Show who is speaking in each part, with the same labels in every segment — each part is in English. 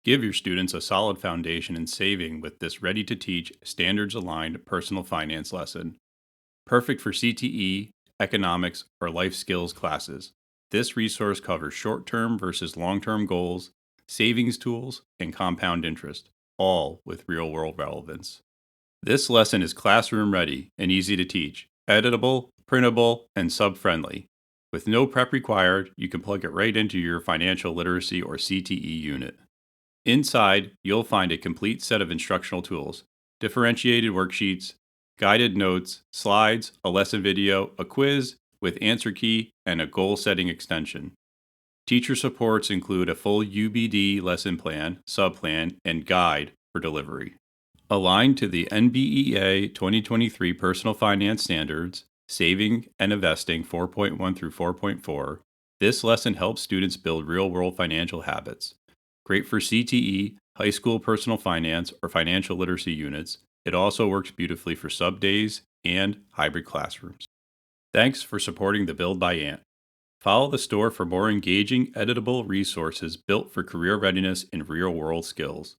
Speaker 1: Give your students a solid foundation in saving with this ready to teach, standards aligned personal finance lesson. Perfect for CTE, economics, or life skills classes. This resource covers short term versus long term goals, savings tools, and compound interest, all with real world relevance. This lesson is classroom ready and easy to teach, editable, printable, and sub friendly. With no prep required, you can plug it right into your financial literacy or CTE unit. Inside, you'll find a complete set of instructional tools, differentiated worksheets, guided notes, slides, a lesson video, a quiz with answer key, and a goal setting extension. Teacher supports include a full UBD lesson plan, subplan, and guide for delivery. Aligned to the NBEA 2023 Personal Finance Standards, Saving and Investing 4.1 through 4.4, this lesson helps students build real world financial habits. Great for CTE, high school personal finance, or financial literacy units. It also works beautifully for sub days and hybrid classrooms. Thanks for supporting the Build by Ant. Follow the store for more engaging, editable resources built for career readiness and real world skills.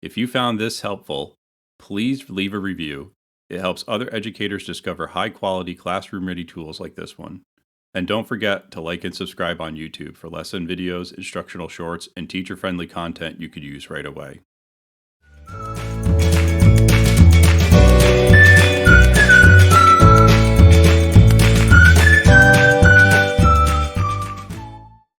Speaker 1: If you found this helpful, please leave a review. It helps other educators discover high quality classroom ready tools like this one. And don't forget to like and subscribe on YouTube for lesson videos, instructional shorts, and teacher friendly content you could use right away.